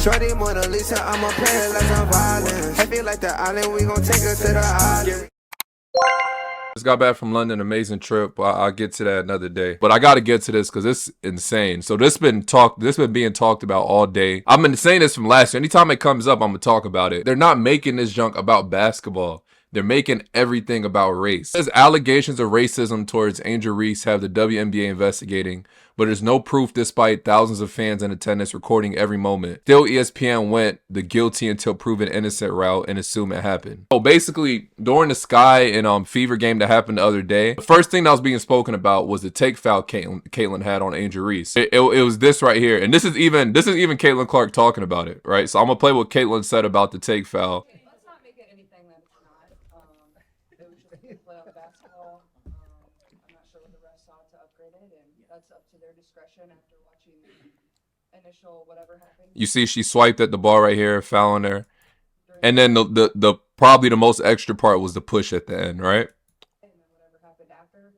Shorty Mona Lisa, I'ma play her like I'm violent. I feel like the island, we gon' take her to the island. Just got back from London, amazing trip. I'll get to that another day. But I gotta get to this because it's insane. So this been being talked about all day. I've been saying this from last year. Anytime it comes up, I'm gonna talk about it. They're not making this junk about basketball. They're making everything about race. There's allegations of racism towards Angel Reese have the WNBA investigating, but there's no proof despite thousands of fans in attendance recording every moment. Still, ESPN went the guilty until proven innocent route and assume it happened. So basically, during the Sky and Fever game that happened the other day, the first thing that was being spoken about was the take foul Caitlin had on Angel Reese. It was this right here, and this is even Caitlin Clark talking about it, right? So I'm gonna play what Caitlin said about the take foul. Basketball. I'm not sure what the refs saw to upgrade it, and that's up to their discretion after watching the initial whatever happened. You see, she swiped at the ball right here, foul on there, and then the probably the most extra part was the push at the end, right? And then whatever happened after,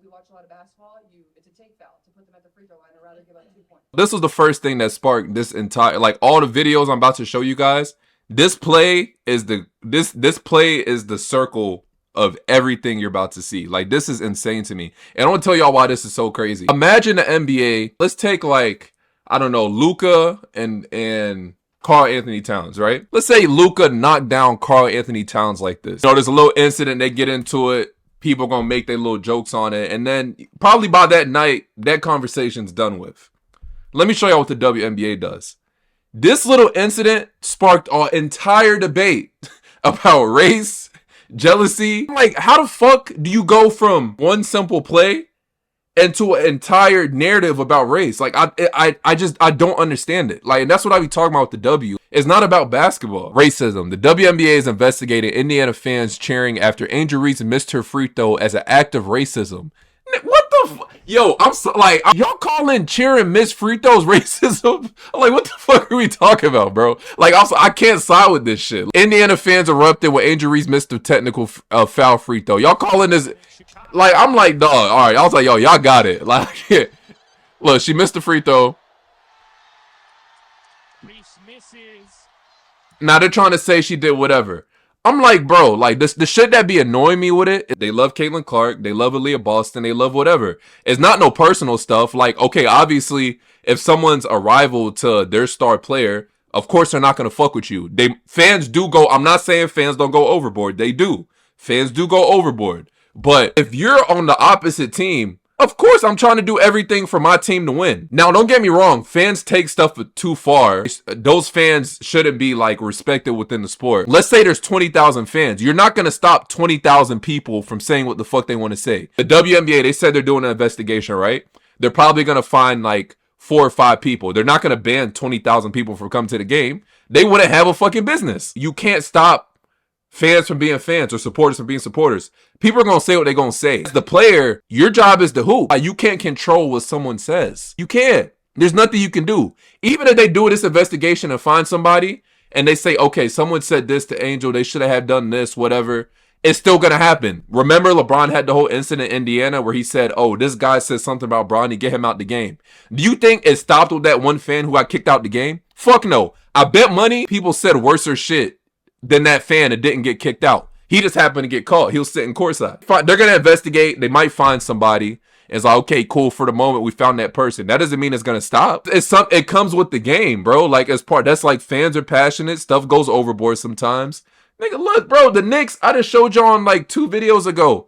we watch a lot of basketball. It's a take foul to put them at the free throw line, or rather give up 2 points. This was the first thing that sparked this entire, like all the videos I'm about to show you guys. This play is this play is the circle of everything you're about to see. Like, this is insane to me. And I'm gonna tell y'all why this is so crazy. Imagine the NBA. Let's take, like, I don't know, Luka and Karl Anthony Towns, right? Let's say Luka knocked down Karl Anthony Towns like this. There's a little incident, they get into it, people gonna make their little jokes on it, and then probably by that night, that conversation's done with. Let me show y'all what the WNBA does. This little incident sparked an entire debate about race, jealousy. Like, how the fuck do you go from one simple play into an entire narrative about race? Like, I don't understand it. Like, and that's what I be talking about with the W. It's not about basketball. Racism. The WNBA is investigating Indiana fans cheering after Angel Reese missed her free throw as an act of racism. What the yo, I'm so, like, y'all calling cheering missed free throws racism? I'm like, what the fuck are we talking about, bro? Like, also, I can't side with this shit. Indiana fans erupted when Angel Reese missed the technical foul free throw. Y'all calling this, like, I'm like, dog, all right. I was like, yo, y'all got it. Like, look, she missed the free throw. Now they're trying to say she did whatever. I'm like, bro, like, the shit that be annoying me with it, they love Caitlin Clark, they love Aaliyah Boston, they love whatever. It's not no personal stuff. Like, okay, obviously, if someone's a rival to their star player, of course they're not going to fuck with you. Fans do go, I'm not saying fans don't go overboard. They do. Fans do go overboard. But if you're on the opposite team, of course, I'm trying to do everything for my team to win. Now, don't get me wrong. Fans take stuff too far. Those fans shouldn't be, like, respected within the sport. Let's say there's 20,000 fans. You're not going to stop 20,000 people from saying what the fuck they want to say. The WNBA, they said they're doing an investigation, right? They're probably going to find, like, 4 or 5 people. They're not going to ban 20,000 people from coming to the game. They wouldn't have a fucking business. You can't stop fans from being fans or supporters from being supporters. People are going to say what they're going to say. As the player, your job is to hoop. You can't control what someone says. You can't. There's nothing you can do. Even if they do this investigation and find somebody and they say, okay, someone said this to Angel, they should have done this, whatever, it's still going to happen. Remember, LeBron had the whole incident in Indiana where he said, oh, this guy said something about Bronny, get him out the game. Do you think it stopped with that one fan who got kicked out the game? Fuck no. I bet money people said worser shit than that fan that didn't get kicked out. He just happened to get caught. He'll sit in courtside. They're going to investigate. They might find somebody. It's like, okay, cool. For the moment, we found that person. That doesn't mean it's going to stop. It comes with the game, bro. Like, that's like fans are passionate. Stuff goes overboard sometimes. Nigga, look, bro, the Knicks, I just showed you on like 2 videos ago.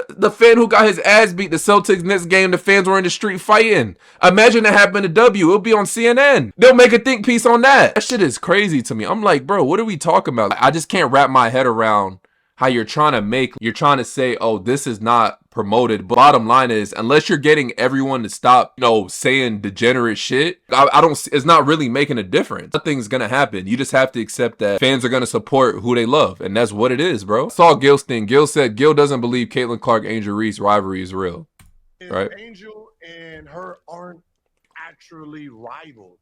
The fan who got his ass beat, the Celtics Knicks game, the fans were in the street fighting. Imagine that happened to W. It'll be on CNN. They'll make a think piece on that. That shit is crazy to me. I'm like, bro, what are we talking about? I just can't wrap my head around how you're trying to say, oh, this is not promoted. But bottom line is, unless you're getting everyone to stop, saying degenerate shit, it's not really making a difference. Nothing's gonna happen. You just have to accept that fans are gonna support who they love. And that's what it is, bro. I saw Gil's thing. Gil said Gil doesn't believe Caitlin Clark Angel Reese rivalry is real. Right? Angel and her aren't actually rivals.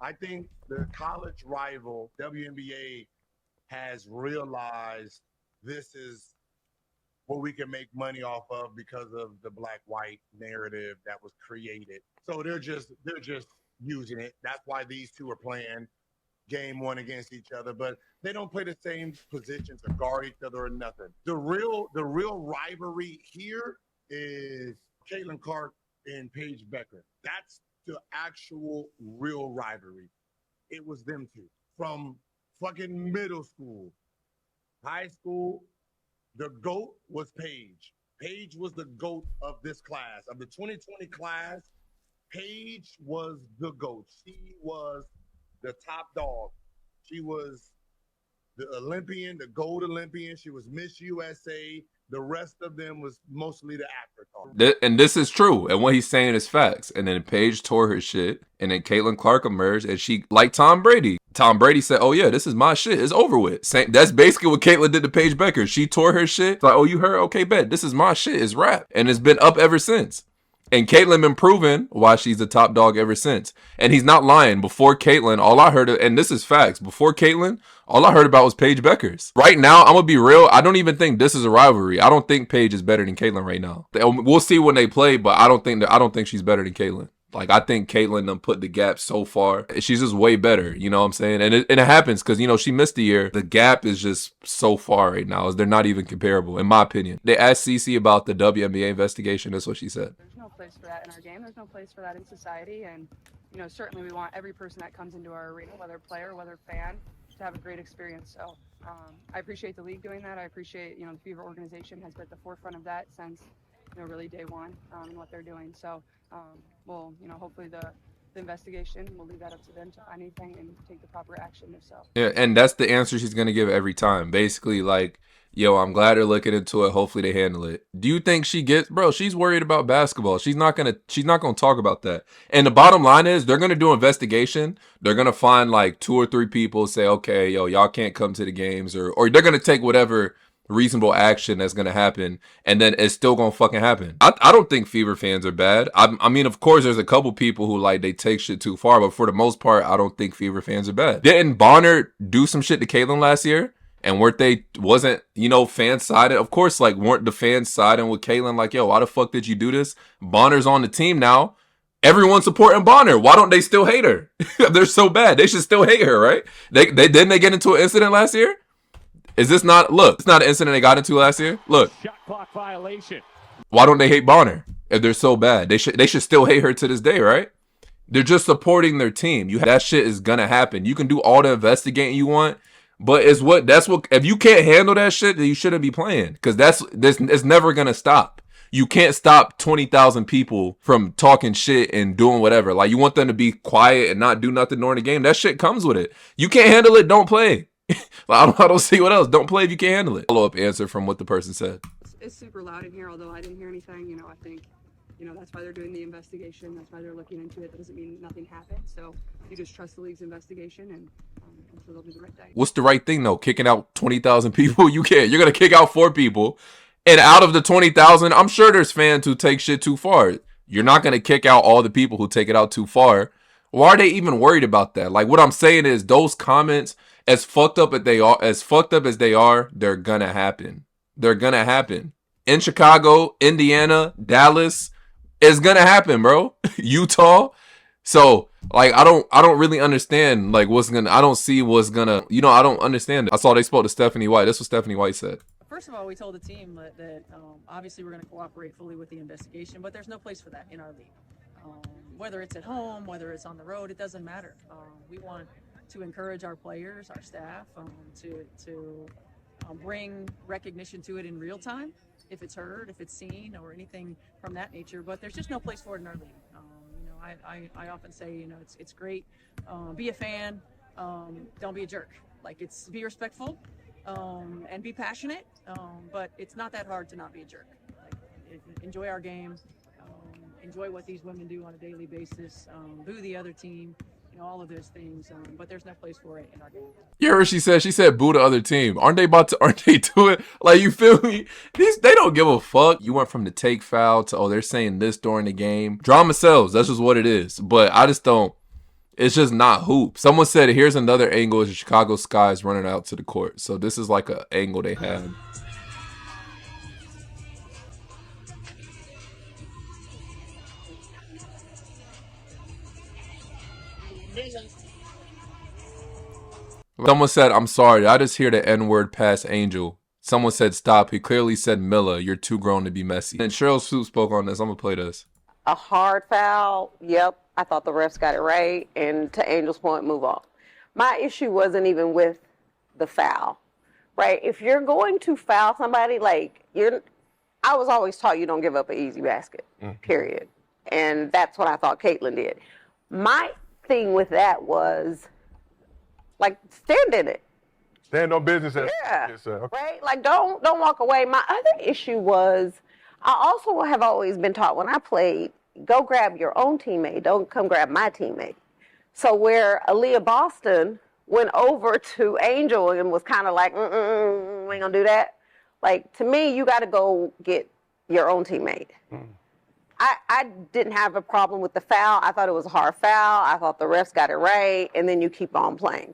I think the college rival WNBA has realized this is what we can make money off of because of the black-white narrative that was created. So they're just using it. That's why these two are playing game one against each other, but they don't play the same positions or guard each other or nothing. The real rivalry here is Caitlin Clark and Paige Becker. That's the actual real rivalry. It was them two from fucking middle school, high school. The GOAT was Paige. Paige was the GOAT of this class. Of the 2020 class, Paige was the GOAT. She was the top dog. She was the Olympian, the gold Olympian. She was Miss USA. The rest of them was mostly the afterthought. And this is true. And what he's saying is facts. And then Paige tore her shit. And then Caitlin Clark emerged. And she, like Tom Brady. Tom Brady said, oh yeah, this is my shit. It's over with. That's basically what Caitlin did to Paige Becker. She tore her shit. It's like, oh, you heard? Okay, bet. This is my shit. It's rap. And it's been up ever since. And Caitlin been proving why she's the top dog ever since. And he's not lying. Before Caitlin, all I heard, and this is facts, before Caitlin, all I heard about was Paige Beckers. Right now, I'm going to be real. I don't even think this is a rivalry. I don't think Paige is better than Caitlin right now. We'll see when they play, but I don't think she's better than Caitlin. Like, I think Caitlin done put the gap so far. She's just way better, you know what I'm saying? And it happens because, you know, she missed a year. The gap is just so far right now. They're not even comparable, in my opinion. They asked CC about the WNBA investigation. That's what she said. There's no place for that in our game. There's no place for that in society. And, you know, certainly we want every person that comes into our arena, whether player, whether fan, to have a great experience. So I appreciate the league doing that. I appreciate, you know, the Fever organization has been at the forefront of that since, you know, really day one and what they're doing. So we'll, you know, hopefully the investigation, we'll leave that up to them to find anything and take the proper action if so. Yeah, and that's the answer she's going to give every time. Basically, like, yo, I'm glad they're looking into it. Hopefully they handle it. Do you think she gets, bro, she's worried about basketball. She's not going to talk about that. And the bottom line is they're going to do investigation. They're going to find like 2 or 3 people, say, okay, yo, y'all can't come to the games, or they're going to take whatever reasonable action that's gonna happen, and then it's still gonna fucking happen. I don't think Fever fans are bad. I mean, of course, there's a couple people who like they take shit too far, but for the most part, I don't think Fever fans are bad. Didn't Bonner do some shit to Caitlin last year? And wasn't, you know, fans sided? Of course, like, weren't the fans siding with Caitlin? Like, yo, why the fuck did you do this? Bonner's on the team now. Everyone's supporting Bonner. Why don't they still hate her? They're so bad. They should still hate her, right? They didn't they get into an incident last year? Is this not, look, it's not an incident they got into last year? Look. Shot clock violation. Why don't they hate Bonner if they're so bad? They should still hate her to this day, right? They're just supporting their team. That shit is gonna happen. You can do all the investigating you want, but if you can't handle that shit, then you shouldn't be playing. Because it's never gonna stop. You can't stop 20,000 people from talking shit and doing whatever. Like, you want them to be quiet and not do nothing during the game. That shit comes with it. You can't handle it, don't play. I don't see what else. Don't play if you can't handle it. Follow-up answer from what the person said. It's super loud in here, although I didn't hear anything. You know, I think, you know, that's why they're doing the investigation. That's why they're looking into it. That doesn't mean nothing happened. So you just trust the league's investigation, and I'm sure they'll do the right thing. What's the right thing, though? Kicking out 20,000 people? You can't. You're going to kick out 4 people. And out of the 20,000, I'm sure there's fans who take shit too far. You're not going to kick out all the people who take it out too far. Why are they even worried about that? Like, what I'm saying is those comments, as fucked up as they are, they're gonna happen. They're gonna happen. In Chicago, Indiana, Dallas, it's gonna happen, bro. Utah. So, like, I don't really understand, like, I don't see what's gonna, you know, I don't understand it. I saw they spoke to Stephanie White. That's what Stephanie White said. First of all, we told the team that obviously we're going to cooperate fully with the investigation, but there's no place for that in our league. Whether it's at home, whether it's on the road, it doesn't matter. We want to encourage our players, our staff, to bring recognition to it in real time, if it's heard, if it's seen, or anything from that nature. But there's just no place for it in our league. You know, I often say, you know, it's great. Be a fan. Don't be a jerk. Like, be respectful and be passionate. But it's not that hard to not be a jerk. Like, enjoy our game. Enjoy what these women do on a daily basis. Boo the other team. You know, all of those things, but there's no place for it in our game. You heard what she said? She said boo the other team. Aren't they doing, like, you feel me? They don't give a fuck. You went from the take foul to, oh, they're saying this during the game. Drama sells. That's just what it is. But I just don't, it's just not hoop. Someone said, here's another angle as the Chicago Sky is running out to the court. So this is like an angle they had. Someone said, I'm sorry, I just hear the N-word past Angel. Someone said, stop. He clearly said, Milla, you're too grown to be messy. And Sheryl Swoopes spoke on this. I'm going to play this. A hard foul, yep. I thought the refs got it right. And to Angel's point, move on. My issue wasn't even with the foul, right? If you're going to foul somebody, like, I was always taught you don't give up an easy basket, period. And that's what I thought Caitlin did. My thing with that was, like, stand in it. Stand on business. Yeah, right? Like, don't walk away. My other issue was, I also have always been taught when I played, go grab your own teammate. Don't come grab my teammate. So where Aaliyah Boston went over to Angel and was kind of like, we ain't gonna do that. Like, to me, you got to go get your own teammate. I didn't have a problem with the foul. I thought it was a hard foul. I thought the refs got it right, and then you keep on playing.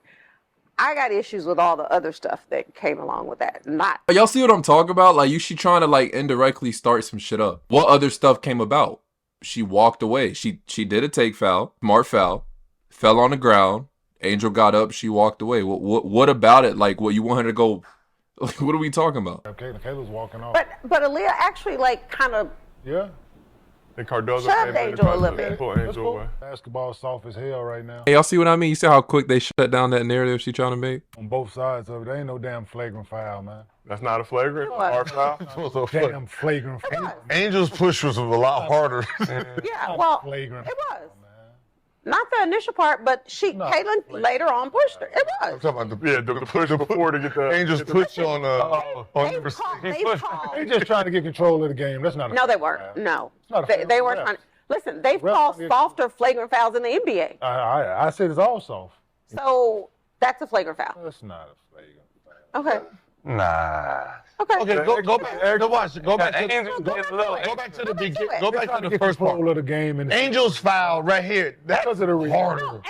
I got issues with all the other stuff that came along with that. Y'all see what I'm talking about? Like, she trying to, like, indirectly start some shit up. What other stuff came about? She walked away. She did a take foul, smart foul, fell on the ground. Angel got up. She walked away. What about it? Like, what, you want her to go? Like, what are we talking about? Okay, Kayla's walking off. But Aaliyah actually, like, kind of. Yeah. And Cardozo shoved Angel a little bit. Angel away. Basketball's soft as hell right now. Hey, y'all see what I mean? You see how quick they shut down that narrative she trying to make? On both sides of it, there ain't no damn flagrant foul, man. That's not a flagrant hard foul. Damn flagrant foul. Angel's push was a lot harder. Yeah, well, flagrant it was. Not the initial part, but Caitlin later on pushed her. It was. I'm talking about the push before to get the Angel's push on They just trying to get control of the game. That's not a No, they foul. weren't. No. It's not a foul. They weren't trying. Listen, they've called softer flagrant fouls in the NBA. I said it's all soft. So that's a flagrant foul. That's not a flagrant foul. Okay. Nah. Okay. Okay, go back. Go watch it. Go back to the beginning. Go back to the first part of the game. And Angel's foul right here. That's because of the harder. No, Angel.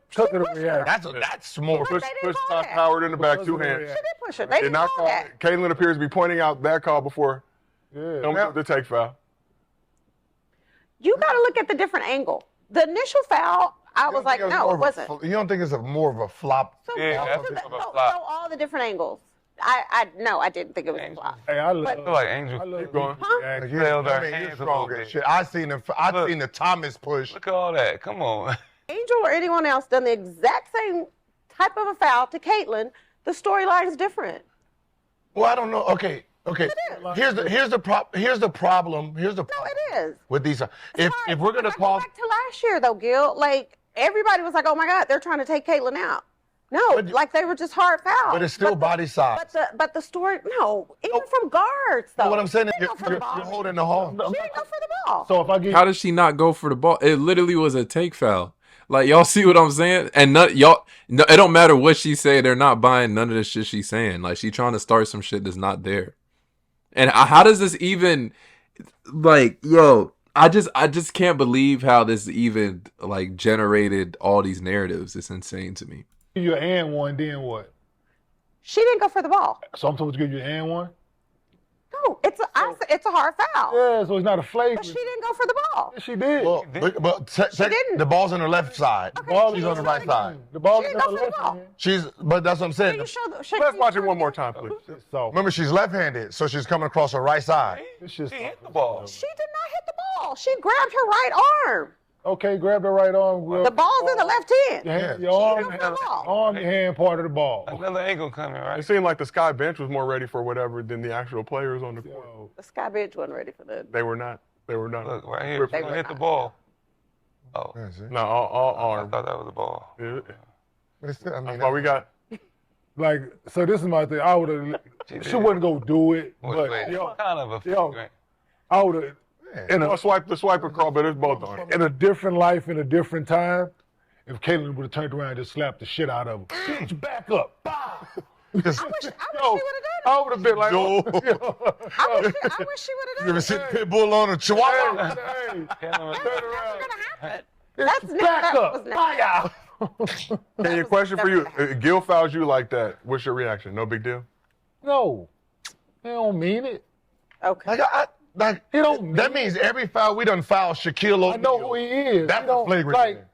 Because of the reaction. That's more. push Todd Howard in the back, two hands. She did push her. They didn't call that. Caitlin appears to be pointing out that call before the take foul. You got to look at the different angle. The initial foul, I was like, no, it wasn't. You don't think it's more of a flop? So flop. all the different angles. I didn't think it was a flop. Hey, I feel like Angel keep going. I seen the Thomas push. Look at all that. Come on. Angel or anyone else done the exact same type of a foul to Caitlin, the storyline is different. Well, I don't know. Okay. Here's the problem. No, it is. With these. If we're gonna call back to last year though, Gil, like everybody was like, oh my God, they're trying to take Caitlin out. No, like they were just hard fouls. But it's still body size. But the story, even from guards though. What I'm saying is you're holding the ball. She didn't go for the ball. So if I get How did she not go for the ball? It literally was a take foul. Like, y'all see what I'm saying? And it don't matter what she say. They're not buying none of the shit she's saying. Like, she trying to start some shit that's not there. And how does this even, like, yo, I just can't believe how this even, like, generated all these narratives. It's insane to me. you an and one, then what? She didn't go for the ball. So I'm supposed to give you an and one? No, it's a hard foul. Yeah, so it's not a flagrant. But she didn't go for the ball. She did. Well, but didn't. the ball's on her left side. Okay, She's on the right side. The ball She is didn't on go the for the left ball. hand. But that's what I'm saying. Let's watch it one more time, please. So Remember, she's left-handed, so she's coming across her right side. it's just, She hit the ball. She did not hit the ball. She grabbed her right arm. okay, grab the right arm. The ball's in the left hand. Your arm, She didn't go for the ball. arm, your hand, part of the ball. Another angle coming, It right? seemed like the Sky bench was more ready for whatever than the actual players on the court. Yo, The sky bench wasn't ready for that. They were not. Look, right here. They She were hit the not. ball. Oh, Yeah, see? No, all I arms. thought that was the ball. Yeah. But it's still, I mean, That's why we got. like, so this is my thing. I would have, she wouldn't go do it, but Wait, yo, what kind of a yo, flagrant? I would have, in I'll swipe the swiper call, but it's both on. in a different life, in a different time, if Caitlin would have turned around and just slapped the shit out of her. Bitch, back up. Bow. I wish she would have done it. I would have been like, Yo. I wish she would have You done ever it. seen Pitbull on a Chihuahua? hey, That's never gonna happen. That's never back that up. was never. Hey, your question for you: Gil fouls you like that. What's your reaction? No big deal. No, they don't mean it. Okay. Like, He don't that means every foul we done foul Shaquille O'Neal. I know who he is. That's He don't, a flagrant. like,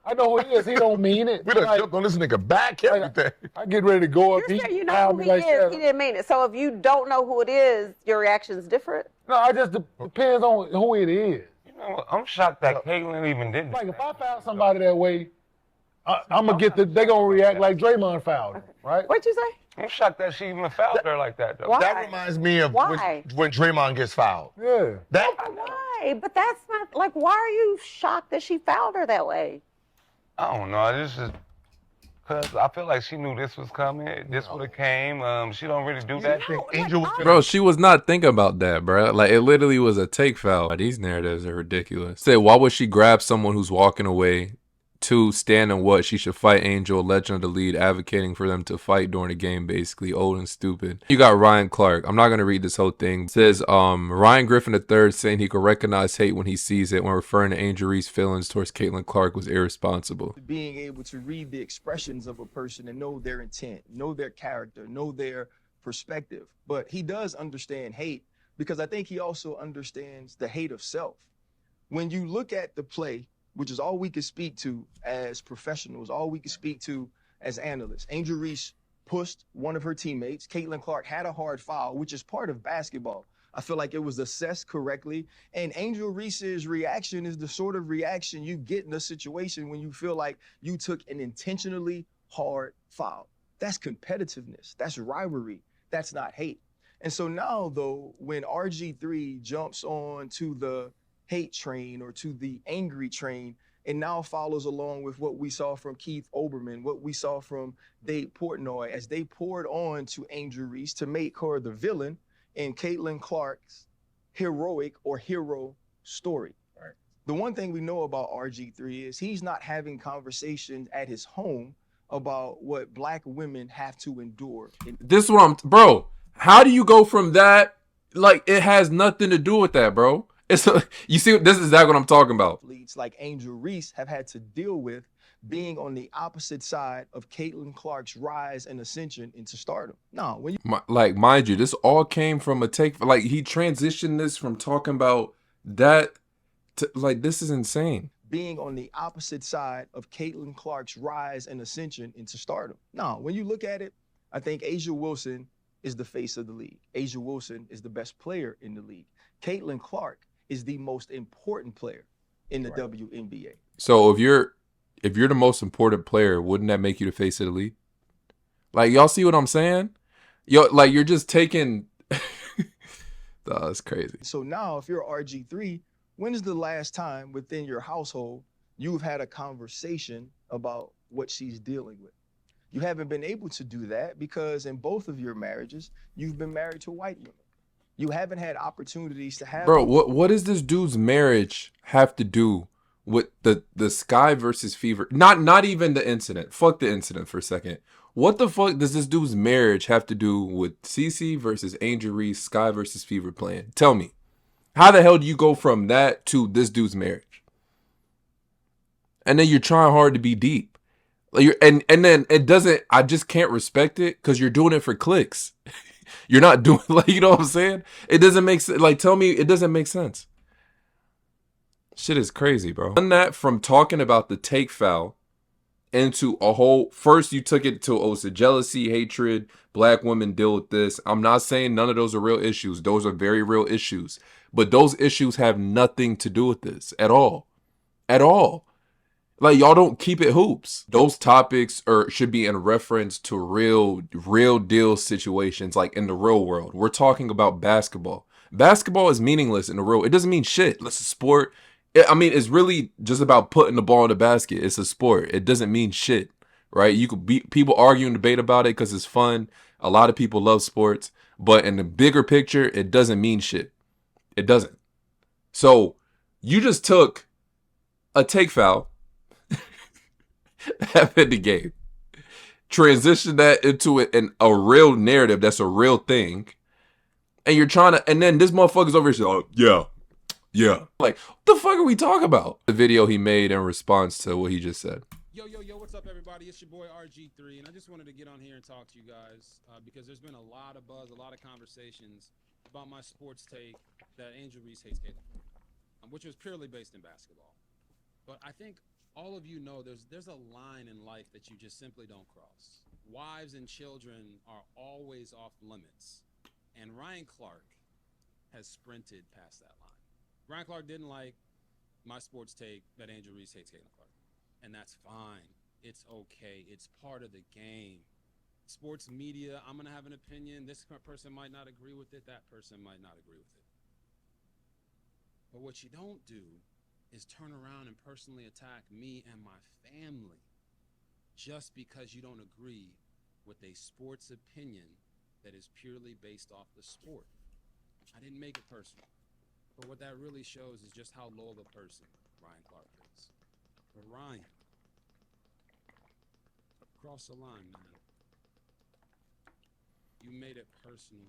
I know who he is. He don't mean it. We done jumped on this nigga back, everything. I get ready to go up. You're saying you know found who me he like is. that. He didn't mean it. So if you don't know who it is, your reaction's different. No, I just depends on who it is. You know what? I'm shocked that Caitlyn even did Like if I found somebody that way, I'm gonna get they gonna react like Draymond fouled him, right? What'd you say? I'm shocked that she even fouled her like that, though. Why? That reminds me of when Draymond gets fouled. Yeah. Why? But that's not like. Why are you shocked that she fouled her that way? I don't know. This is because I feel like she knew this was coming. This would have came. She don't really do that. Bro, she was not thinking about that, bro. Like, it literally was a take foul. These narratives are ridiculous. Say, why would she grab someone who's walking away? 2, stand in what? She should fight Angel, legend of the lead, advocating for them to fight during the game, basically. Old and stupid. You got Ryan Clark. I'm not going to read this whole thing. It says, Ryan Griffin III saying he could recognize hate when he sees it when referring to Angel Reese's feelings towards Caitlin Clark was irresponsible. Being able to read the expressions of a person and know their intent, know their character, know their perspective. But he does understand hate because I think he also understands the hate of self. When you look at the play, which is all we can speak to as professionals, all we can speak to as analysts. Angel Reese pushed one of her teammates. Caitlin Clark had a hard foul, which is part of basketball. I feel like it was assessed correctly. And Angel Reese's reaction is the sort of reaction you get in a situation when you feel like you took an intentionally hard foul. That's competitiveness. That's rivalry. That's not hate. And so now, though, when RG3 jumps on to the hate train or to the angry train and now follows along with what we saw from Keith Olbermann, what we saw from Dave Portnoy as they poured on to Angel Reese to make her the villain in Caitlin Clark's heroic or hero story. Right. The one thing we know about RG3 is he's not having conversations at his home about what black women have to endure. This is what bro, how do you go from that? Like, it has nothing to do with that, bro. You see, this is exactly what I'm talking about. Athletes like Angel Reese have had to deal with being on the opposite side of Caitlin Clark's rise and ascension into stardom. No, when you like, mind you, this all came from a take. Like, he transitioned this from talking about that to, like, this is insane. Being on the opposite side of Caitlin Clark's rise and ascension into stardom. No, when you look at it, I think A'ja Wilson is the face of the league. A'ja Wilson is the best player in the league. Caitlin Clark is the most important player in the WNBA. So if you're the most important player, wouldn't that make you the face of the league? Like, y'all see what I'm saying? Like, you're just taking that's crazy. So now if you're RG3, when is the last time within your household you've had a conversation about what she's dealing with? You haven't been able to do that because in both of your marriages, you've been married to white women. You haven't had opportunities to have. Bro, what does this dude's marriage have to do with the Sky versus Fever? Not even the incident. Fuck the incident for a second. What the fuck does this dude's marriage have to do with CC versus Angel Reese, Sky versus Fever playing? Tell me. How the hell do you go from that to this dude's marriage? And then you're trying hard to be deep. Like, and then it doesn't, I just can't respect it because you're doing it for clicks. You're not doing, like, you know what I'm saying? It doesn't make sense. Like, tell me, it doesn't make sense. Shit is crazy, bro. Done that from talking about the take foul into a whole, first you took it to, oh, it's a jealousy, hatred, black women deal with this. I'm not saying none of those are real issues. Those are very real issues. But those issues have nothing to do with this at all. At all. Like, y'all don't keep it hoops. Those topics should be in reference to real deal situations, like in the real world. We're talking about basketball. Basketball is meaningless in the real. It doesn't mean shit. It's a sport. I mean, it's really just about putting the ball in the basket. It's a sport. It doesn't mean shit, right? You could be people argue and debate about it because it's fun. A lot of people love sports, but in the bigger picture, it doesn't mean shit. It doesn't. So you just took a take foul. Have in the game, transition that into a real narrative that's a real thing, and you're trying to, and then this motherfucker's over here, oh, yeah. Like, what the fuck are we talking about? The video he made in response to what he just said. Yo, what's up, everybody? It's your boy RG3, and I just wanted to get on here and talk to you guys because there's been a lot of buzz, a lot of conversations about my sports take that Angel Reese hates Caitlin, which was purely based in basketball. But I think all of you know there's a line in life that you just simply don't cross. Wives and children are always off limits. And Ryan Clark has sprinted past that line. Ryan Clark didn't like my sports take that Angel Reese hates Caitlin Clark. And that's fine. It's okay. It's part of the game. Sports media, I'm going to have an opinion. This person might not agree with it. That person might not agree with it. But what you don't do is turn around and personally attack me and my family just because you don't agree with a sports opinion that is purely based off the sport. I didn't make it personal. But what that really shows is just how low of a person Ryan Clark is. But Ryan, cross the line, man. You made it personal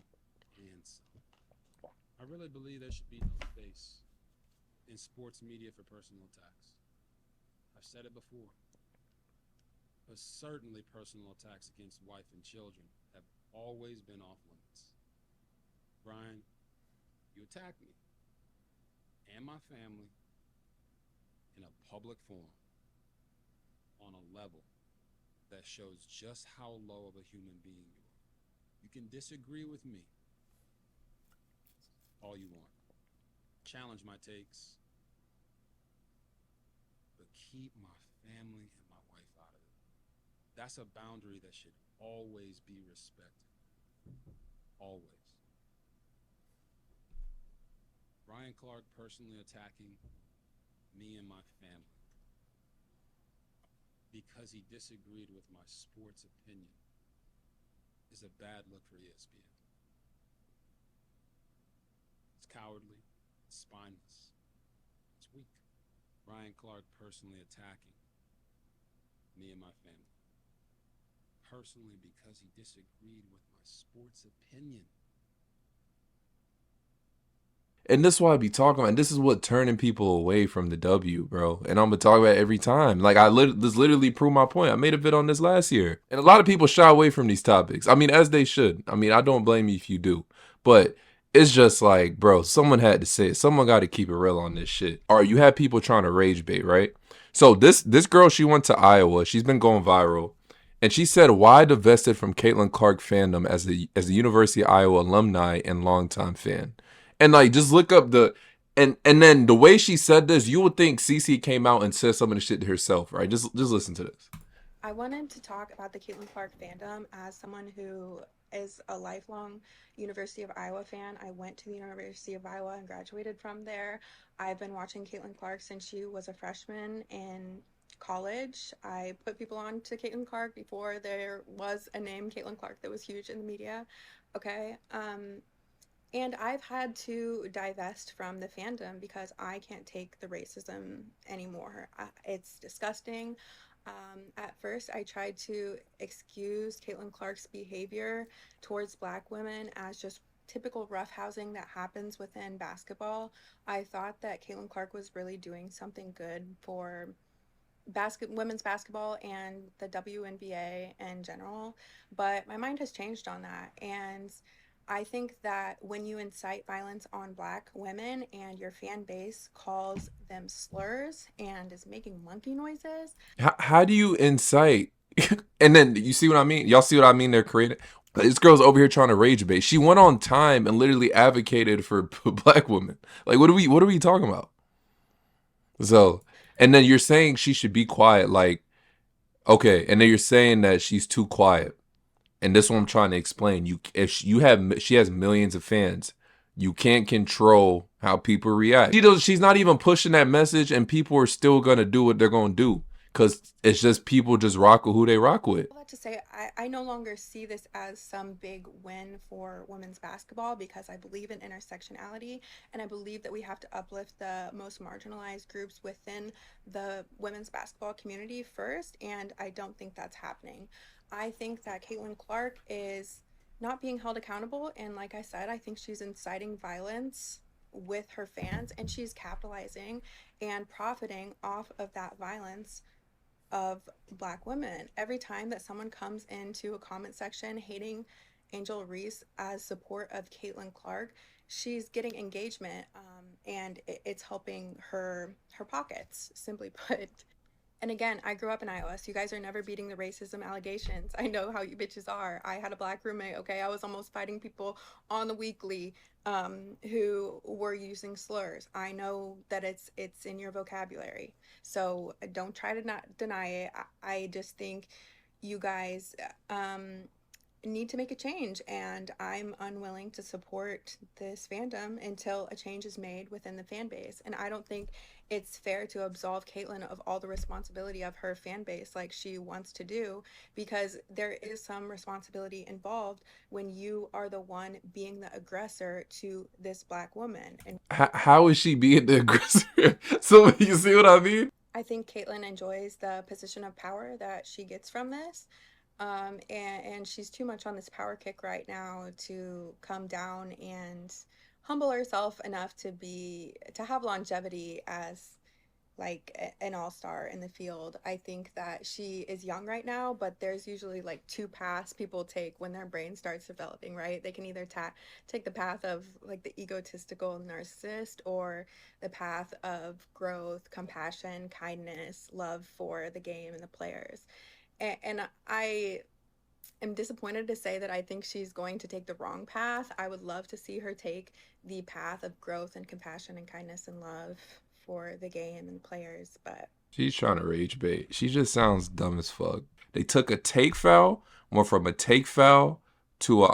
and some. I really believe there should be no space in sports media for personal attacks. I've said it before. But certainly personal attacks against wife and children have always been off limits. Brian, you attacked me and my family in a public forum on a level that shows just how low of a human being you are. You can disagree with me all you want. Challenge my takes, but keep my family and my wife out of it. That's a boundary that should always be respected. Always. Ryan Clark personally attacking me and my family because he disagreed with my sports opinion is a bad look for ESPN. It's cowardly, it's spineless, it's weak. Ryan Clark personally attacking me and my family. Personally because he disagreed with my sports opinion. And this is what I be talking about. And this is what turning people away from the W, bro. And I'm gonna talk about it every time. Like this literally proved my point. I made a vid on this last year, and a lot of people shy away from these topics. I mean, as they should. I mean, I don't blame you if you do, but it's just like, bro, someone had to say it. Someone got to keep it real on this shit. All right, you have people trying to rage bait, right? So this girl, she went to Iowa. She's been going viral. And she said, why divested from Caitlin Clark fandom as the University of Iowa alumni and longtime fan? And like, just look up and then the way she said this, you would think CC came out and said some of the shit to herself, right? Just listen to this. I wanted to talk about the Caitlin Clark fandom as someone who is a lifelong University of Iowa fan. I went to the University of Iowa and graduated from there. I've been watching Caitlin Clark since she was a freshman in college. I put people on to Caitlin Clark before there was a name Caitlin Clark that was huge in the media. Okay. And I've had to divest from the fandom because I can't take the racism anymore. It's disgusting. At first, I tried to excuse Caitlin Clark's behavior towards Black women as just typical roughhousing that happens within basketball. I thought that Caitlin Clark was really doing something good for women's basketball and the WNBA in general, but my mind has changed on that. And I think that when you incite violence on Black women and your fan base calls them slurs and is making monkey noises. How do you incite? And then you see what I mean? Y'all see what I mean? They're creating. This girl's over here trying to rage bait. She went on Time and literally advocated for Black women. Like, what are we talking about? So, and then you're saying she should be quiet. Like, okay, and then you're saying that she's too quiet. And this is what I'm trying to explain. She has millions of fans. You can't control how people react. She's not even pushing that message, and people are still gonna do what they're gonna do because it's just people just rock with who they rock with. All that to say, I no longer see this as some big win for women's basketball because I believe in intersectionality, and I believe that we have to uplift the most marginalized groups within the women's basketball community first, and I don't think that's happening. I think that Caitlin Clark is not being held accountable, and like I said, I think she's inciting violence with her fans, and she's capitalizing and profiting off of that violence of Black women. Every time that someone comes into a comment section hating Angel Reese as support of Caitlin Clark, she's getting engagement, and it's helping her pockets, simply put. And again, I grew up in Iowa, so you guys are never beating the racism allegations. I know how you bitches are. I had a black roommate, okay? I was almost fighting people on the weekly who were using slurs. I know that it's in your vocabulary. So don't try to not deny it. I just think you guys need to make a change, and I'm unwilling to support this fandom until a change is made within the fan base. And I don't think it's fair to absolve Caitlyn of all the responsibility of her fan base like she wants to do, because there is some responsibility involved when you are the one being the aggressor to this black woman. And How is she being the aggressor? So you see what I mean? I think Caitlyn enjoys the position of power that she gets from this. And she's too much on this power kick right now to come down and humble herself enough to have longevity as like an all-star in the field. I think that she is young right now, but there's usually like two paths people take when their brain starts developing, right? They can either take the path of like the egotistical narcissist, or the path of growth, compassion, kindness, love for the game and the players. And I am disappointed to say that I think she's going to take the wrong path. I would love to see her take the path of growth and compassion and kindness and love for the game and players, but She's trying to rage bait. She just sounds dumb as fuck. They took a take foul, went from a take foul to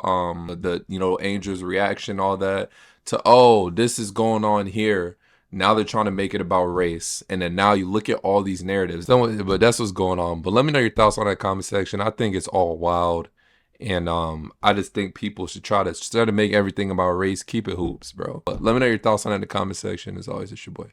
Angel's reaction, all that, to, oh, this is going on here. Now they're trying to make it about race. And then now you look at all these narratives. But that's what's going on. But let me know your thoughts on that comment section. I think it's all wild. And I just think people should try to, instead of make everything about race, keep it hoops, bro. But let me know your thoughts on that in the comment section. As always, it's your boy.